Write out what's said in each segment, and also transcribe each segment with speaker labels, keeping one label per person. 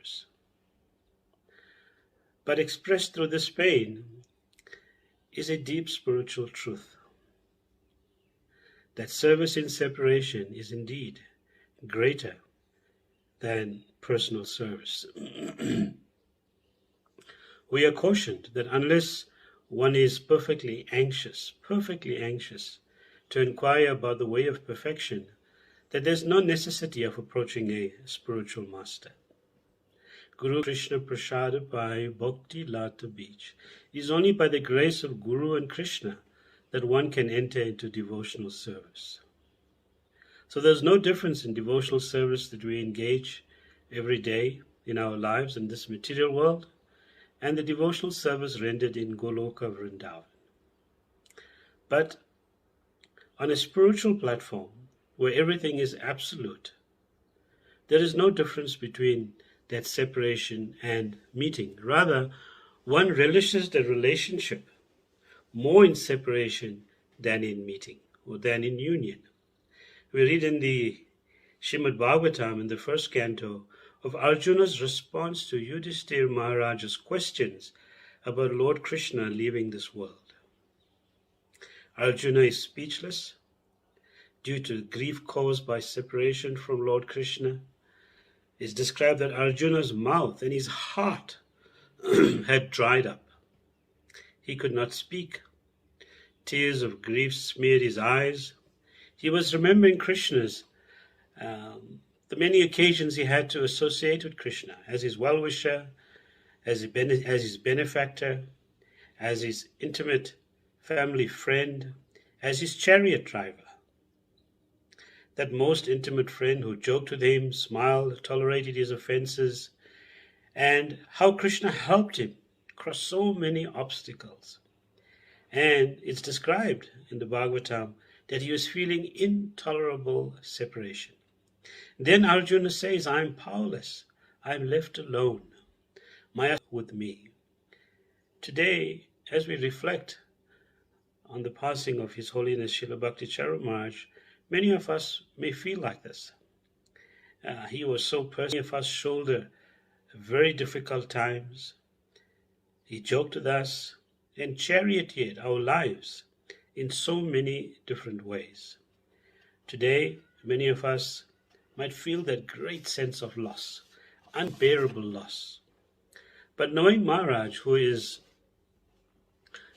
Speaker 1: service. But expressed through this pain is a deep spiritual truth, that service in separation is indeed greater than personal service. We are cautioned that unless one is perfectly anxious to inquire about the way of perfection, that there's no necessity of approaching a spiritual master. Guru Krishna Prasada by Bhakti Lata Beach. It is only by the grace of Guru and Krishna that one can enter into devotional service. So there's no difference in devotional service that we engage every day in our lives in this material world and the devotional service rendered in Goloka Vrindavan. But on a spiritual platform where everything is absolute, there is no difference between that separation and meeting. Rather, one relishes the relationship more in separation than in meeting or than in union. We read in the Srimad Bhagavatam in the first canto of Arjuna's response to Yudhishthira Maharaj's questions about Lord Krishna leaving this world. Arjuna is speechless due to grief caused by separation from Lord Krishna. It's described that Arjuna's mouth and his heart had dried up. He could not speak. Tears of grief smeared his eyes. He was remembering Krishna's, the many occasions he had to associate with Krishna as his well-wisher, as his benefactor, as his intimate family friend, as his chariot driver. That most intimate friend who joked with him, smiled, tolerated his offenses, and how Krishna helped him cross so many obstacles. And it's described in the Bhagavatam that he was feeling intolerable separation. Then Arjuna says, I am powerless, I am left alone, Maya with me. Today, as we reflect on the passing of His Holiness Srila Bhakti Charu Maharaj, many of us may feel like this. He was so personal. Many of us shoulder very difficult times. He joked with us and charioteered our lives in so many different ways. Today, many of us might feel that great sense of loss, unbearable loss. But knowing Maharaj, who is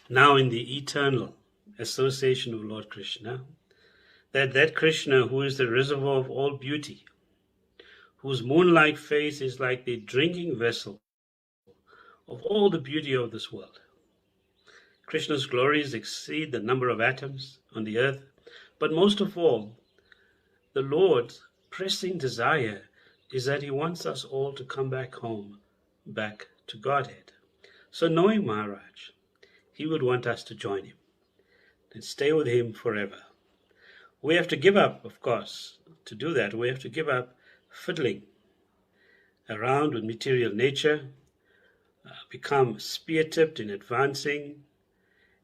Speaker 1: now in the eternal association of Lord Krishna, that Krishna who is the reservoir of all beauty, whose moon-like face is like the drinking vessel of all the beauty of this world. Krishna's glories exceed the number of atoms on the earth, but most of all, the Lord's pressing desire is that He wants us all to come back home, back to Godhead. So knowing Maharaj, He would want us to join Him and stay with Him forever. We have to give up, of course. To do that, we have to give up fiddling around with material nature, become spear-tipped in advancing.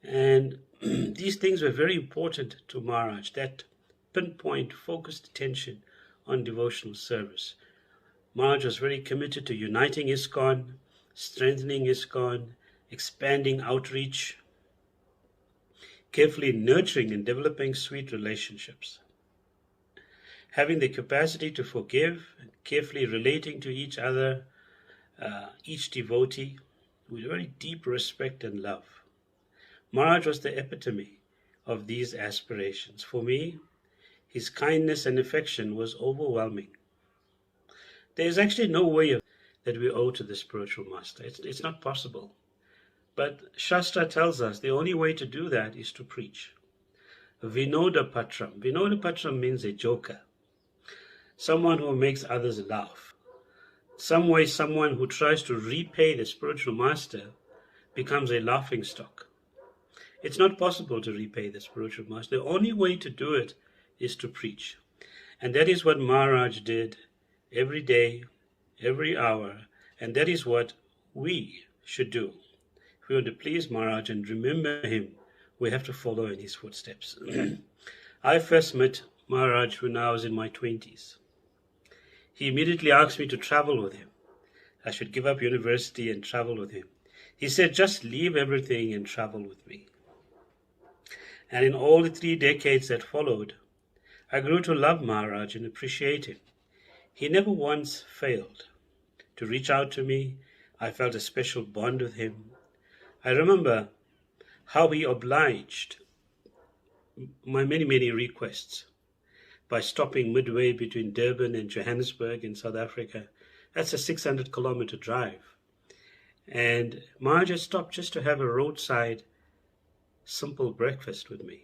Speaker 1: And these things were very important to Maharaj, that pinpoint, focused attention on devotional service. Maharaj was very committed to uniting ISKCON, strengthening ISKCON, expanding outreach, carefully nurturing and developing sweet relationships, having the capacity to forgive, and carefully relating to each other, each devotee, with very deep respect and love. Maharaj was the epitome of these aspirations. For me, his kindness and affection was overwhelming. There is actually no way that we owe to the spiritual master. It's not possible. But Shastra tells us the only way to do that is to preach. Vinoda Patram. Vinoda Patram means a joker. Someone who makes others laugh. Some way, someone who tries to repay the spiritual master becomes a laughing stock. It's not possible to repay the spiritual master. The only way to do it is to preach. And that is what Maharaj did every day, every hour, and that is what we should do. If we want to please Maharaj and remember him, we have to follow in his footsteps. I first met Maharaj when I was in my 20s. He immediately asked me to travel with him. I should give up university and travel with him. He said, just leave everything and travel with me. And in all the 3 decades that followed, I grew to love Maharaj and appreciate him. He never once failed to reach out to me. I felt a special bond with him. I remember how he obliged my many requests by stopping midway between Durban and Johannesburg in South Africa. That's a 600-kilometer drive. And Maharaj had stopped just to have a roadside, simple breakfast with me.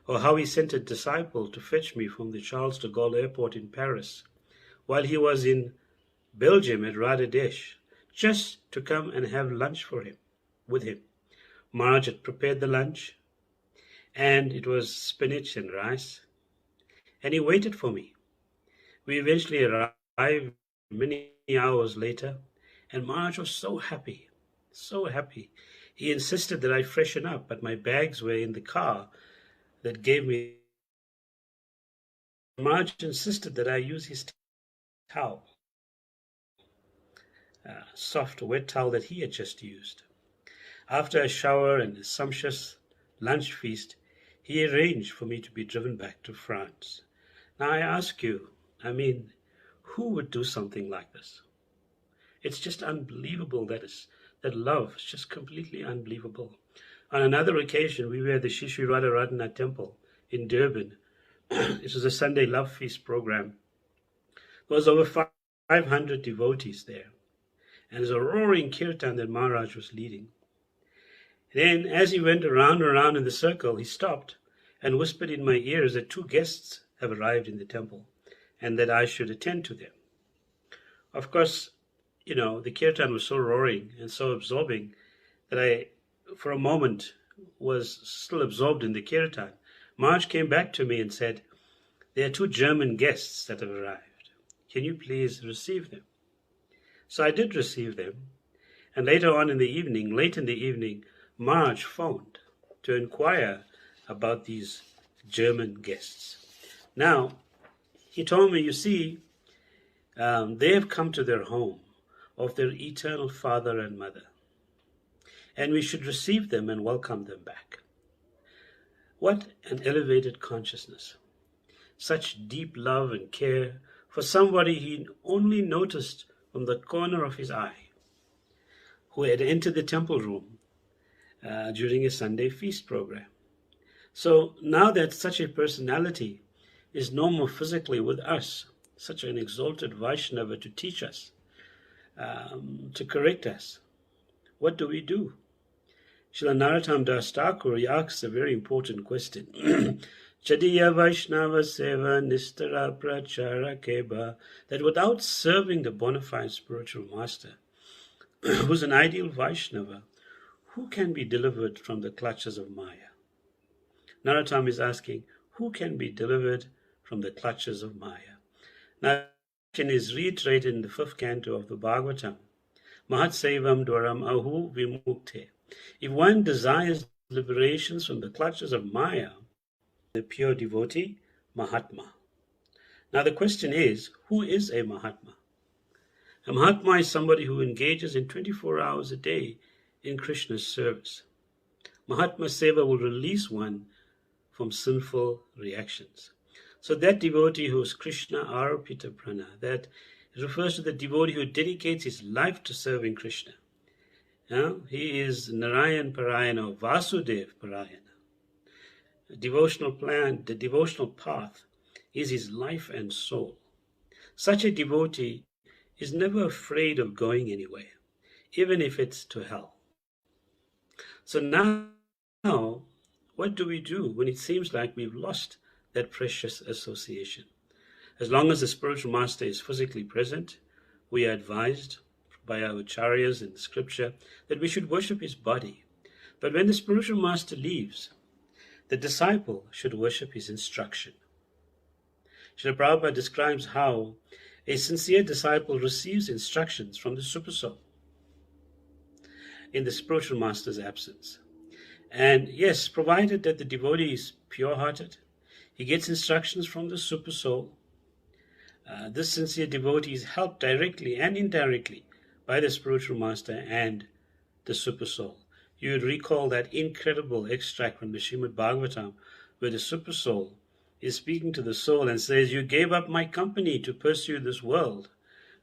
Speaker 1: Or how he sent a disciple to fetch me from the Charles de Gaulle airport in Paris, while he was in Belgium at Radadesh, just to come and have lunch with him. Maharaj had prepared the lunch, and it was spinach and rice, and he waited for me. We eventually arrived many hours later, and Maharaj was so happy, so happy. He insisted that I freshen up, but my bags were in the car that gave me. Maharaj insisted that I use his towel, soft, wet towel that he had just used. After a shower and a sumptuous lunch feast, he arranged for me to be driven back to France. Now I ask you, who would do something like this? It's just unbelievable. That love is just completely unbelievable. On another occasion, we were at the Shri Radharadhana temple in Durban. This was a Sunday love feast program. There was over 500 devotees there. And there's a roaring kirtan that Maharaj was leading. Then, as he went around and around in the circle, he stopped and whispered in my ears that 2 guests have arrived in the temple and that I should attend to them. Of course, the kirtan was so roaring and so absorbing that I, for a moment, was still absorbed in the kirtan. Maharaj came back to me and said, there are 2 German guests that have arrived. Can you please receive them? So I did receive them. And later on in the evening, late in the evening, Maharaj phoned to inquire about these German guests. Now, he told me, you see, they have come to their home of their eternal father and mother, and we should receive them and welcome them back. What an elevated consciousness. Such deep love and care for somebody he only noticed from the corner of his eye, who had entered the temple room during a Sunday feast program. So now that such a personality is no more physically with us, such an exalted Vaishnava to teach us, to correct us, what do we do? Srila Narottam Das Thakur, he asks a very important question. Chadiya Vaishnava Seva Nistara Prachara Keba, that without serving the bona fide spiritual master, who's an ideal Vaishnava, who can be delivered from the clutches of Maya? Narottam is asking, who can be delivered from the clutches of Maya? Now, the question is reiterated in the 5th canto of the Bhagavatam. Mahatsavam dwaram ahu vimukte. If one desires liberations from the clutches of Maya, the pure devotee, Mahatma. Now the question is, who is a Mahatma? A Mahatma is somebody who engages in 24 hours a day in Krishna's service. Mahatma Seva will release one from sinful reactions. So that devotee who is Krishna Arpita Prana, that refers to the devotee who dedicates his life to serving Krishna. He is Narayan Parayana, Vasudev Parayana. The devotional plan, the devotional path is his life and soul. Such a devotee is never afraid of going anywhere, even if it's to hell. So now, what do we do when it seems like we've lost that precious association? As long as the spiritual master is physically present, we are advised by our acharyas in the scripture that we should worship his body. But when the spiritual master leaves, the disciple should worship his instruction. Srila Prabhupada describes how a sincere disciple receives instructions from the Supersoul in the spiritual master's absence. And yes, provided that the devotee is pure-hearted, he gets instructions from the Supersoul This sincere devotee is helped directly and indirectly by the spiritual master and the super soul. You would recall that incredible extract from the Srimad Bhagavatam where the super soul is speaking to the soul and says, "You gave up my company to pursue this world.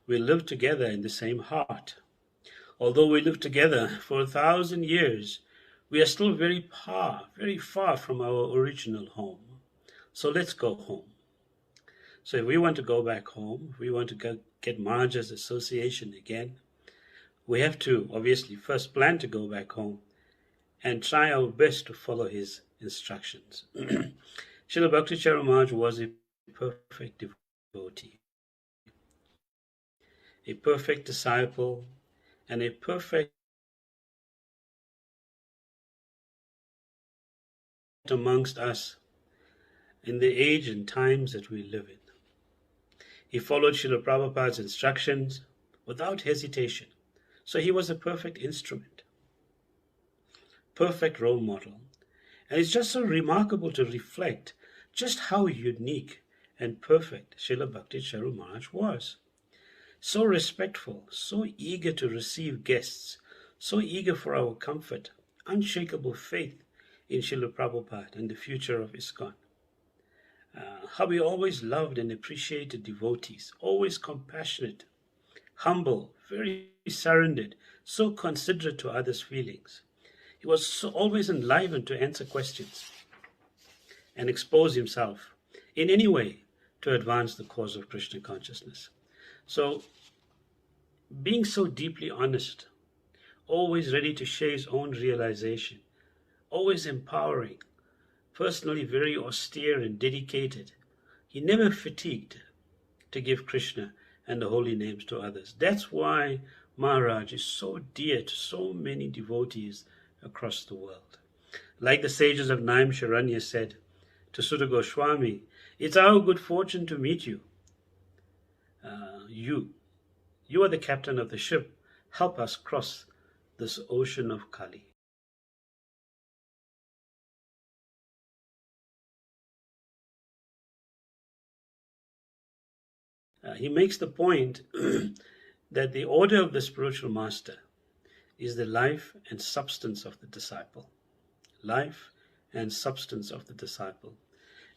Speaker 1: We live together in the same heart. Although we live together for 1,000 years, we are still very far from our original home. So let's go home." So if we want to go back home, if we want to get Maharaj's association again, we have to obviously first plan to go back home and try our best to follow his instructions. Srila Bhakti Charu Maharaj was a perfect devotee, a perfect disciple, and a perfect amongst us in the age and times that we live in. He followed Srila Prabhupada's instructions without hesitation. So he was a perfect instrument, perfect role model. And it's just so remarkable to reflect just how unique and perfect Srila Bhakti Charu Maharaj was. So respectful, so eager to receive guests, so eager for our comfort, unshakable faith in Srila Prabhupada and the future of ISKCON. How he always loved and appreciated devotees, always compassionate, humble, very surrendered, so considerate to others' feelings. He was always enlivened to answer questions and expose himself in any way to advance the cause of Krishna consciousness. So, being so deeply honest, always ready to share his own realization, always empowering, personally very austere and dedicated, he never fatigued to give Krishna and the holy names to others. That's why Maharaj is so dear to so many devotees across the world. Like the sages of Naim Sharanya said to Sutta Goswami, "It's our good fortune to meet you. You are the captain of the ship. Help us cross this ocean of Kali." He makes the point that the order of the spiritual master is the life and substance of the disciple. Life and substance of the disciple.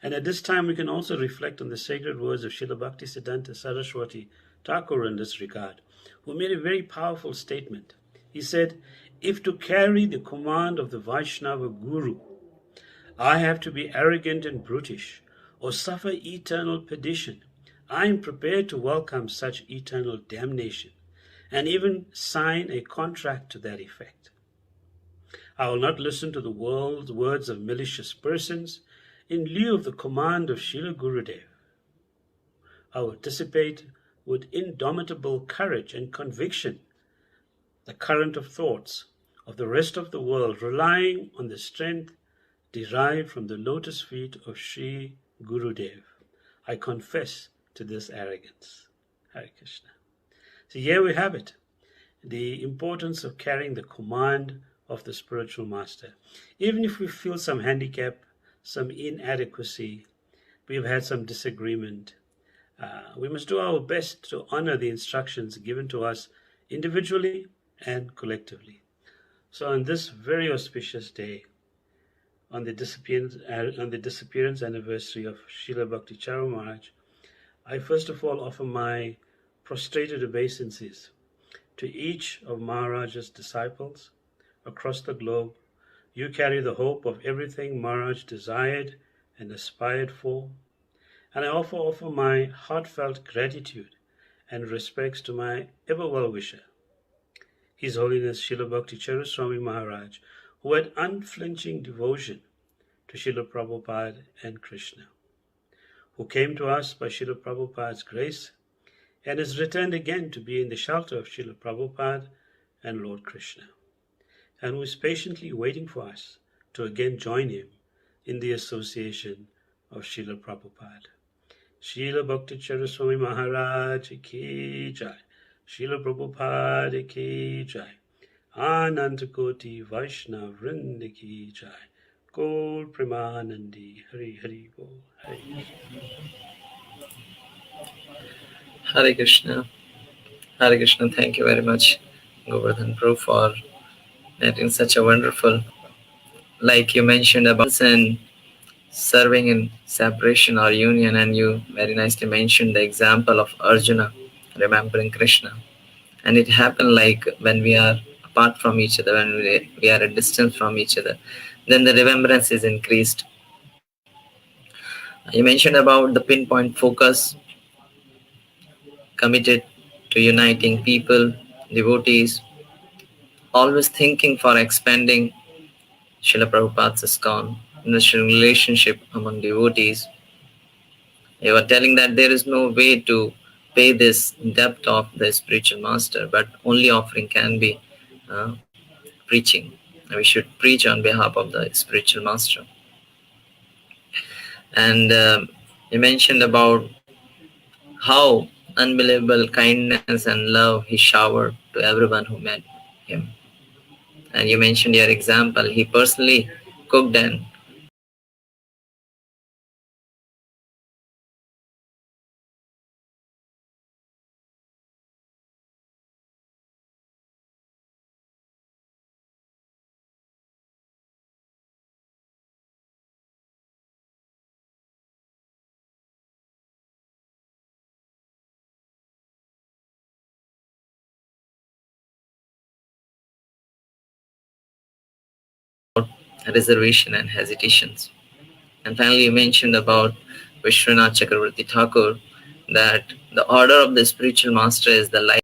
Speaker 1: And at this time, we can also reflect on the sacred words of Srila Bhaktisiddhanta Saraswati Thakur in this regard, who made a very powerful statement. He said, "If to carry the command of the Vaishnava Guru, I have to be arrogant and brutish, or suffer eternal perdition, I am prepared to welcome such eternal damnation, and even sign a contract to that effect. I will not listen to the words of malicious persons in lieu of the command of Srila Gurudev. I will dissipate with indomitable courage and conviction the current of thoughts of the rest of the world, relying on the strength derived from the lotus feet of Sri Gurudev. I confess to this arrogance." Hare Krishna. So here we have it, the importance of carrying the command of the spiritual master. Even if we feel some handicap, some inadequacy, we've had some disagreement, we must do our best to honor the instructions given to us individually and collectively. So on this very auspicious day, on the disappearance anniversary of Srila Bhakti Charu Maharaj, I first of all offer my prostrated obeisances to each of Maharaj's disciples across the globe. You carry the hope of everything Maharaj desired and aspired for. And I offer my heartfelt gratitude and respects to my ever well-wisher, His Holiness Srila Bhakti Charu Swami Maharaj, who had unflinching devotion to Srila Prabhupada and Krishna, who came to us by Srila Prabhupada's grace and has returned again to be in the shelter of Srila Prabhupada and Lord Krishna, and who is patiently waiting for us to again join him in the association of Srila Prabhupada. Srila Bhakti Charu Swami Maharaj ki jai, Srila Prabhupada ki jai, Ananta Koti Vaishnav Vrinda ki jai, Gaur Premanandi, Hari Hari Bol, Hari.
Speaker 2: Hare Krishna. Hare Krishna. Thank you very much, Govardhan Prabhu, for making such a wonderful, like you mentioned about and serving in separation or union, and you very nicely mentioned the example of Arjuna remembering Krishna. And it happened like when we are apart from each other, when we are at distance from each other, then the remembrance is increased. You mentioned about the pinpoint focus committed to uniting people, devotees, always thinking for expanding Srila Prabhupada's ISKCON, relationship among devotees. You are telling that there is no way to pay this debt of the spiritual master, but only offering can be preaching. We should preach on behalf of the spiritual master. And you mentioned about how unbelievable kindness and love he showered to everyone who met him. And you mentioned your example. He personally cooked and reservation and hesitations. And finally, you mentioned about Vishwanath Chakravarti Thakur, that the order of the spiritual master is the light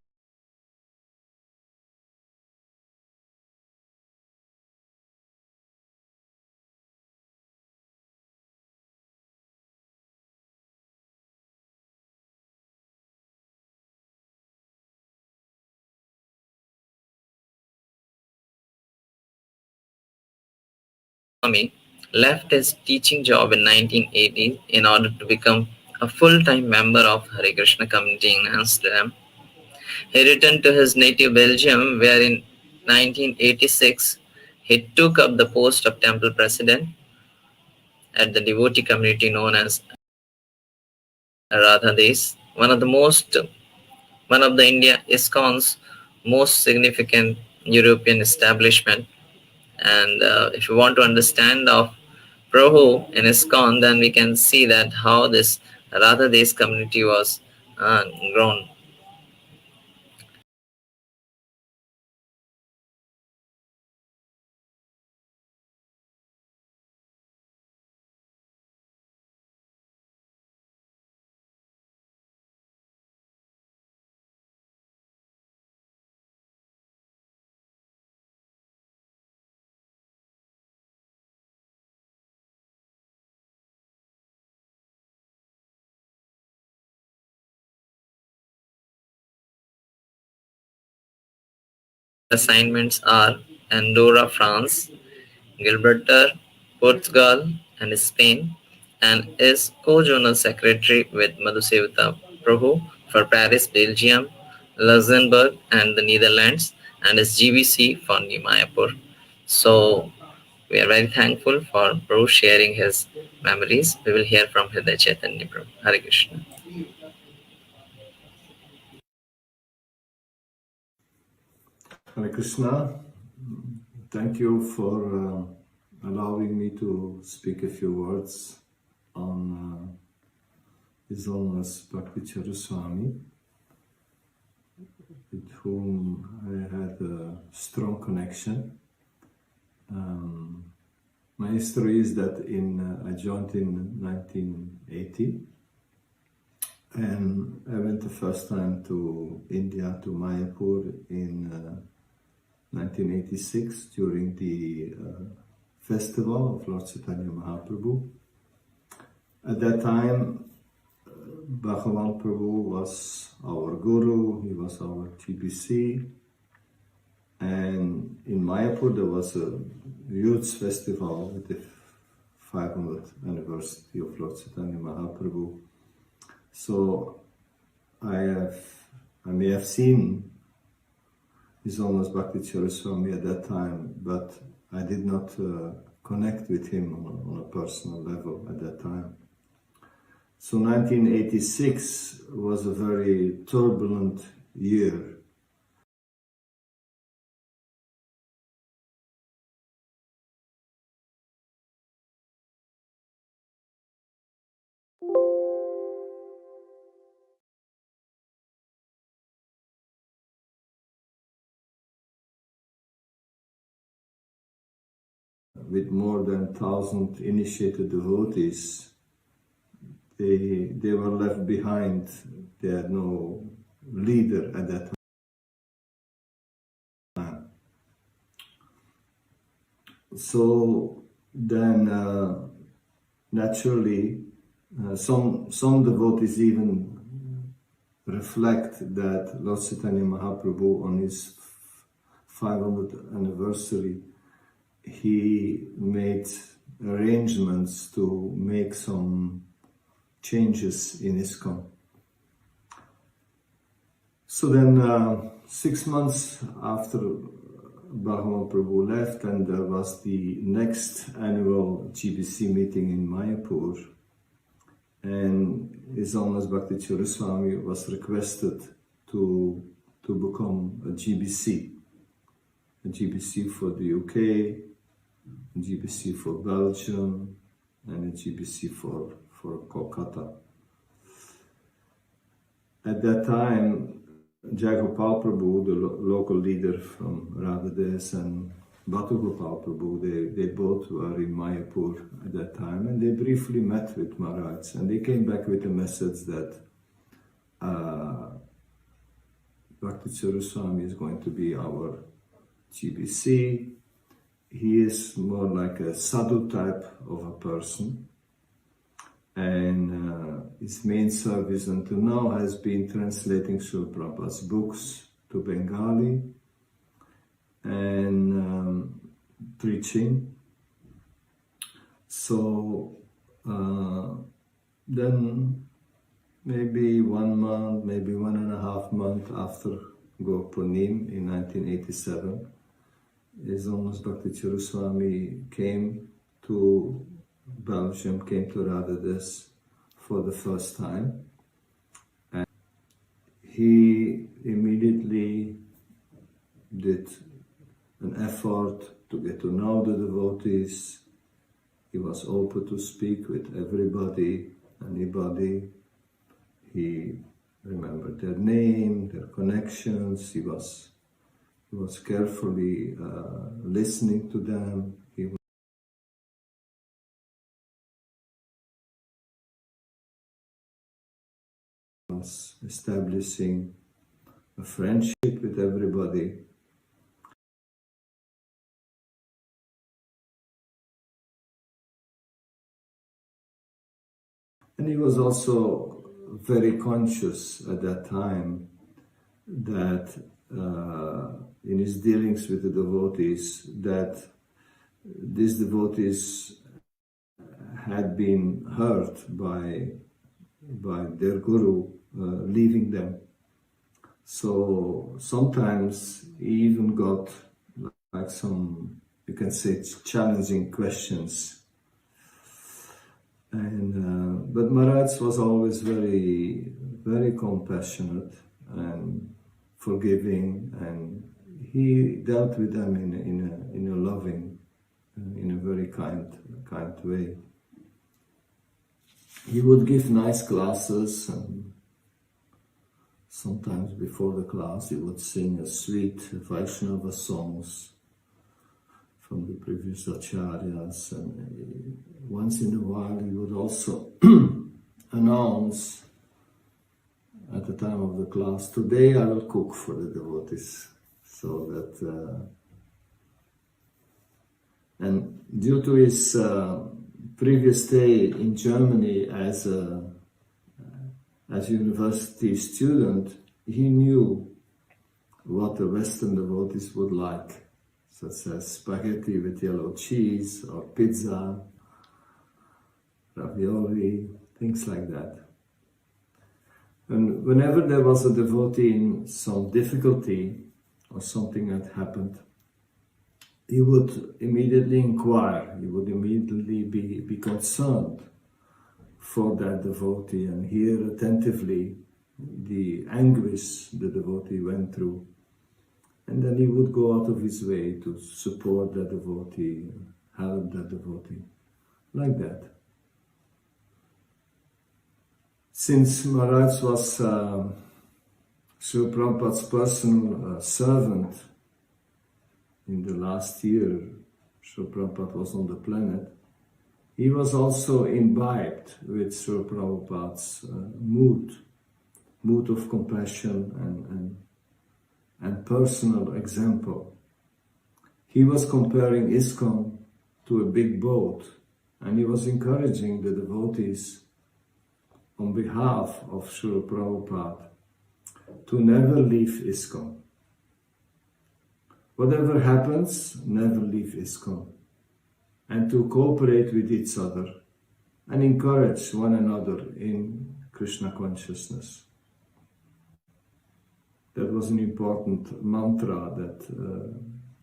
Speaker 2: Swami left his teaching job in 1980 in order to become a full-time member of Hare Krishna community in Amsterdam. He returned to his native Belgium, where in 1986 he took up the post of temple president at the devotee community known as Radha Des, one of the India ISKCON's most significant European establishment. And if you want to understand of Prabhu in ISKCON, then we can see that how this Radha Des community was grown. Assignments are Andorra, France, Gibraltar, Portugal, and Spain, and is co-journal secretary with Madhusevita Prabhu for Paris, Belgium, Luxembourg, and the Netherlands, and is GVC for Mayapur. So we are very thankful for Prabhu sharing his memories. We will hear from Hridaya Chaitanya Prabhu. Hare Krishna.
Speaker 3: Hare Krishna. Thank you for allowing me to speak a few words on His Holiness Bhakti Charu Swami, with whom I had a strong connection. My history is that I joined in 1980, and I went the first time to India, to Mayapur in 1986 during the festival of Lord Chaitanya Mahaprabhu. At that time, Bhagavan Prabhu was our guru, he was our TBC, and in Mayapur there was a huge festival with the 500th anniversary of Lord Chaitanya Mahaprabhu. So I may have seen His Holiness Bhakti Charu Swami at that time, but I did not connect with him on a personal level at that time. So 1986 was a very turbulent year. With more than 1,000 initiated devotees, they were left behind. They had no leader at that time. So then, naturally, some devotees even reflect that Lord Chaitanya Mahaprabhu, on his 500th anniversary, he made arrangements to make some changes in ISKCON. So then 6 months after Bhagavan Prabhu left, and there was the next annual GBC meeting in Mayapur, and His Holiness Bhakti Charu Swami was requested to become a GBC for the UK, a GBC for Belgium, and a GBC for Kolkata. At that time, Jagopal Prabhu, the local leader from Radhadesh, and Bhattu Gopal Prabhu, they both were in Mayapur at that time, and they briefly met with Maharaj, and they came back with a message that Bhakti Charu Swami is going to be our GBC. He is more like a sadhu type of a person, and his main service until now has been translating Srila Prabhupada's books to Bengali and preaching. So then maybe 1 month, maybe 1.5 months after Gaur Purnim in 1987, His Holiness Bhakti Charu Swami came to Belgium, came to Radhadesh for the first time, and he immediately did an effort to get to know the devotees. He was open to speak with everybody, anybody. He remembered their name, their connections. He was carefully listening to them. He was establishing a friendship with everybody. And he was also very conscious at that time that in his dealings with the devotees, that these devotees had been hurt by their guru leaving them. So sometimes he even got like some, you can say, challenging questions. And but Maharaj was always very, very compassionate and forgiving, and he dealt with them in a loving, in a very kind way. He would give nice classes, and sometimes before the class he would sing a sweet Vaishnava songs from the previous acharyas, and once in a while he would also announce at the time of the class, today I will cook for the devotees, so that and due to his previous stay in Germany as a university student, he knew what the Western devotees would like, such as spaghetti with yellow cheese, or pizza, ravioli, things like that. And whenever there was a devotee in some difficulty or something had happened, he would immediately inquire, he would immediately be concerned for that devotee and hear attentively the anguish the devotee went through. And then he would go out of his way to support that devotee, help that devotee, like that. Since Maharaj was Srila Prabhupada's personal servant in the last year Srila Prabhupada was on the planet, he was also imbibed with Srila Prabhupada's mood of compassion and personal example. He was comparing ISKCON to a big boat, and he was encouraging the devotees on behalf of Srila Prabhupada to never leave ISKCON. Whatever happens, never leave ISKCON, and to cooperate with each other and encourage one another in Krishna consciousness. That was an important mantra that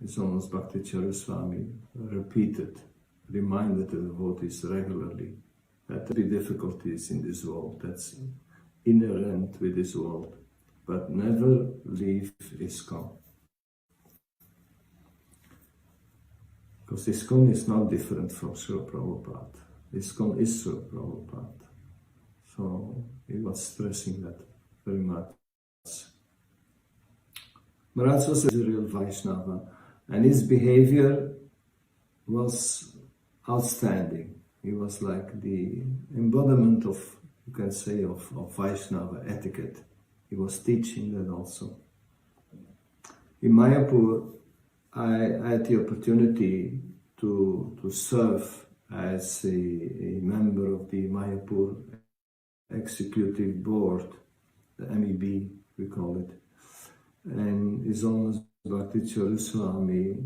Speaker 3: His Holiness Bhakti Charu Swami repeated, reminded the devotees regularly that there will be difficulties in this world, that's inherent with this world, but never leave ISKCON. Because ISKCON is not different from Srila Prabhupada. ISKCON is Srila Prabhupada. So he was stressing that very much. Maharaj was a real Vaishnava, and his behavior was outstanding. He was like the embodiment of, you can say, of Vaishnava etiquette. He was teaching that also. In Mayapur, I had the opportunity to serve as a member of the Mayapur Executive Board, the MEB, we call it. And His Holiness Bhakti Charu Swami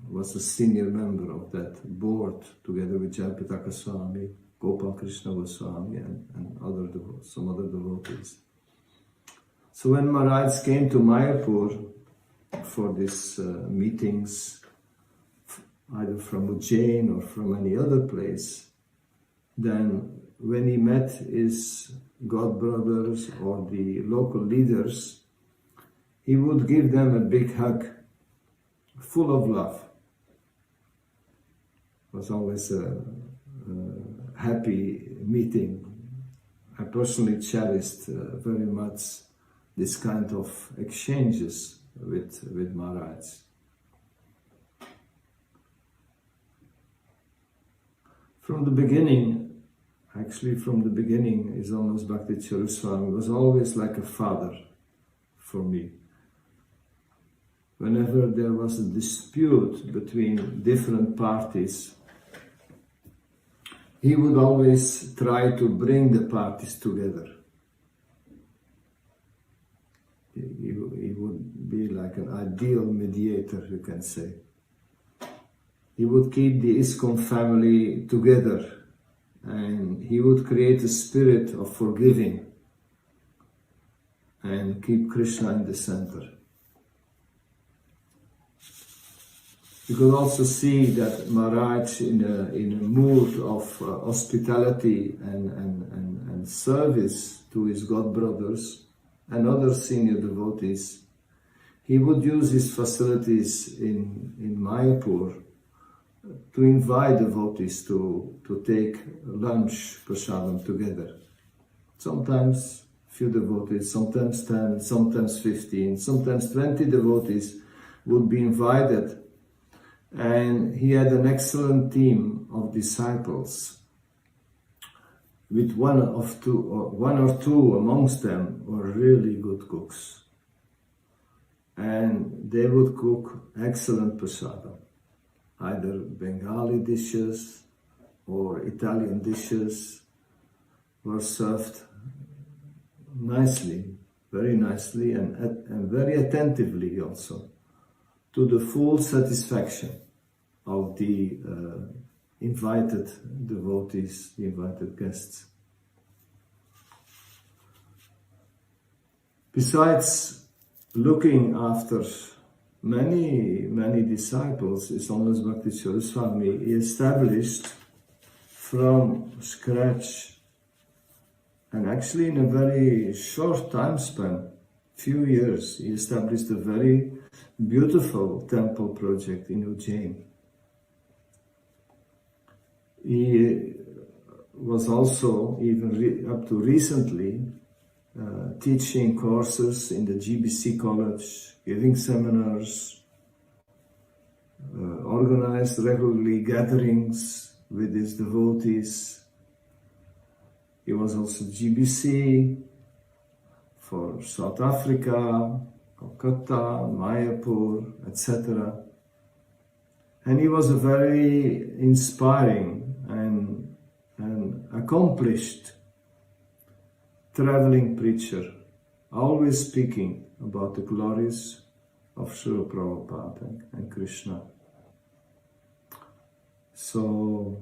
Speaker 3: was a senior member of that board, together with Jayapataka Swami, Gopal Krishna Goswami, and some other devotees. So when Maharaj came to Mayapur for these meetings, either from Ujjain or from any other place, then when he met his godbrothers or the local leaders, he would give them a big hug, full of love. It was always a happy meeting. I personally cherished very much this kind of exchanges with Maharaj. From the beginning, His Holiness Bhakti Charu Swami was always like a father for me. Whenever there was a dispute between different parties, he would always try to bring the parties together. He would be like an ideal mediator, you can say. He would keep the ISKCON family together, and he would create a spirit of forgiving and keep Krishna in the center. You could also see that Maharaj, in a mood of hospitality and service to his godbrothers and other senior devotees, he would use his facilities in Mayapur to invite devotees to take lunch prasadam together. Sometimes few devotees, sometimes 10, sometimes 15, sometimes 20 devotees would be invited. And he had an excellent team of disciples, with one or two amongst them were really good cooks. And they would cook excellent prasadam, either Bengali dishes or Italian dishes were served nicely, very nicely, and very attentively also, to the full satisfaction of the invited devotees, the invited guests. Besides looking after many disciples, His Holiness Bhakti Charu Swami, he established from scratch, and actually in a very short time span, few years, he established a very beautiful temple project in Ujjain. He was also, even up to recently, teaching courses in the GBC college, giving seminars, organized regularly gatherings with his devotees. He was also GBC for South Africa, Kolkata, Mayapur, etc. And he was a very inspiring and accomplished traveling preacher, always speaking about the glories of Srila Prabhupada and Krishna. So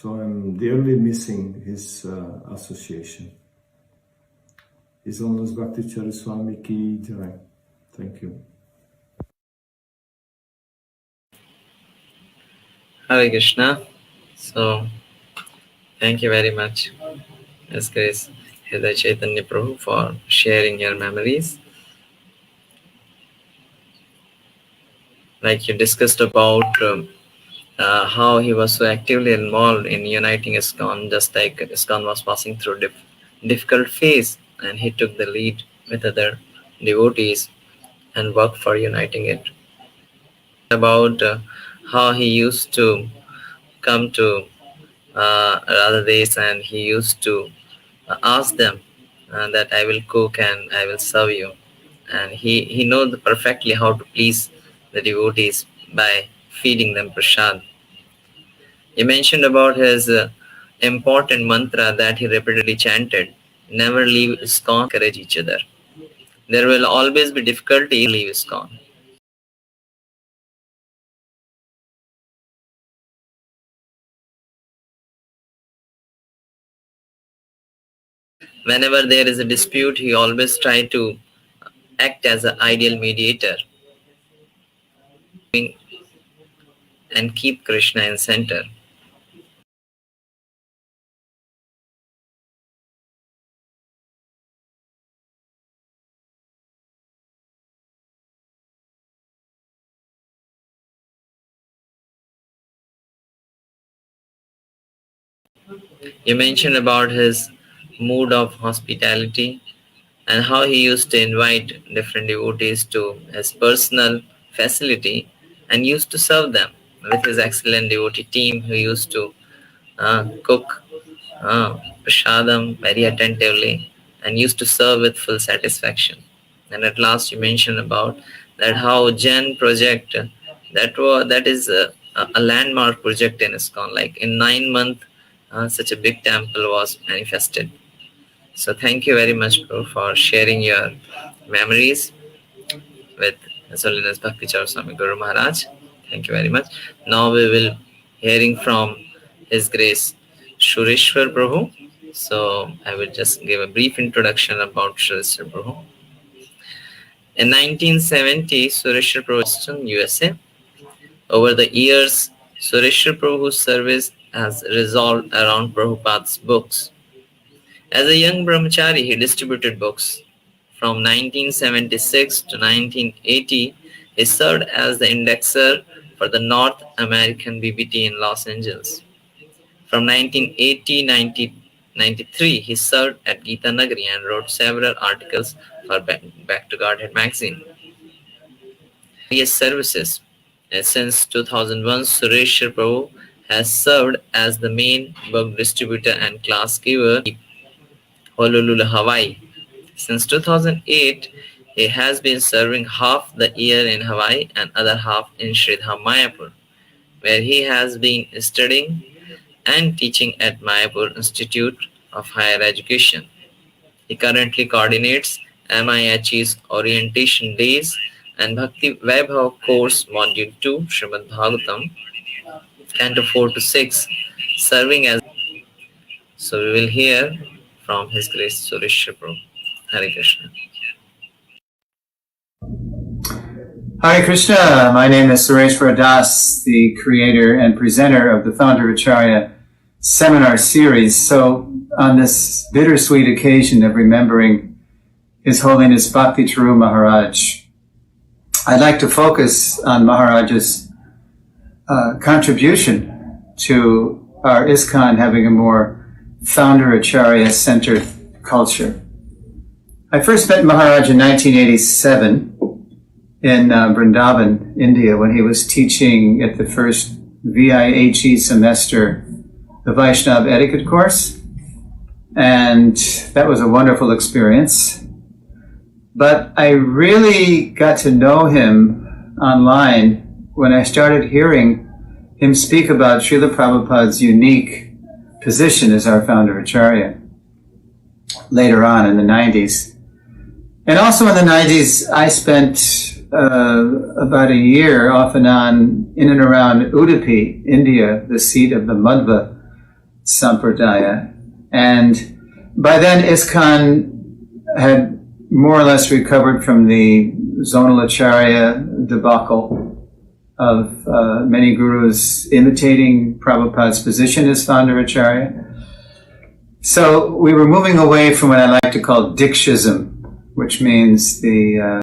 Speaker 3: I'm dearly missing his association. His Holiness Bhakti Charu Swami Ki Jai. Thank you.
Speaker 2: Hare Krishna. So, thank you very much, His Grace Hridaya Chaitanya Prabhu, for sharing your memories. Like you discussed about how he was so actively involved in uniting ISKCON, just like ISKCON was passing through difficult phase, and he took the lead with other devotees and worked for uniting it. About how he used to come to other days, and he used to ask them that I will cook and I will serve you, and he knows perfectly how to please the devotees by feeding them prasad. He mentioned about his important mantra that he repeatedly chanted: never leave ISKCON, encourage each other. There will always be difficulty, leave ISKCON. Whenever there is a dispute, he always tries to act as an ideal mediator and keep Krishna in center. You mentioned about his mood of hospitality and how he used to invite different devotees to his personal facility and used to serve them with his excellent devotee team, who used to cook prasadam very attentively and used to serve with full satisfaction. And at last you mentioned about that how Jan project, that is a landmark project in ISKCON. Like in 9 months, such a big temple was manifested. So thank you very much, bro, for sharing your memories with His Holiness Bhakti Charu Swami Guru Maharaj. Thank you very much. Now we will hearing from His Grace Shureshwar Prabhu. So I will just give a brief introduction about Shureshwar Prabhu. In 1970, Sureshwar Prabhu was in USA. Over the years, Sureshwar Prabhu's service has revolved around Prabhupada's books. As a young brahmachari, he distributed books. From 1976 to 1980, he served as the indexer for the North American BBT in Los Angeles. From 1980-1993, he served at Gita Nagari and wrote several articles for Back to Godhead magazine. Various services. Since 2001, Sureshwar Prabhu has served as the main book distributor and class giver in Honolulu, Hawaii. Since 2008, he has been serving half the year in Hawaii and other half in Sridham, Mayapur, where he has been studying and teaching at Mayapur Institute of Higher Education. He currently coordinates MIHE's Orientation Days and Bhakti Vaibhav Course Module 2, Srimad Bhagavatam, Canto 4 to 6, serving as. So we will hear from His Grace Sureshwar Prabhu. Hare Krishna.
Speaker 4: Hare Krishna. My name is Sureshwar Das, the creator and presenter of the Tauntra Acharya seminar series. So on this bittersweet occasion of remembering His Holiness Bhakti Charu Maharaj, I'd like to focus on Maharaj's contribution to our ISKCON having a more founder Acharya-centered culture. I first met Maharaj in 1987 in Vrindavan, India, when he was teaching at the first VIHE semester, the Vaishnav etiquette course. And that was a wonderful experience. But I really got to know him online when I started hearing him speak about Srila Prabhupada's unique position as our founder Acharya later on in the 90s. And also in the 90s, I spent about a year off and on in and around Udupi, India, the seat of the Madhva Sampradaya. And by then, ISKCON had more or less recovered from the zonal Acharya debacle of many gurus imitating Prabhupada's position as founder Acharya. So we were moving away from what I like to call Dikshism, which means the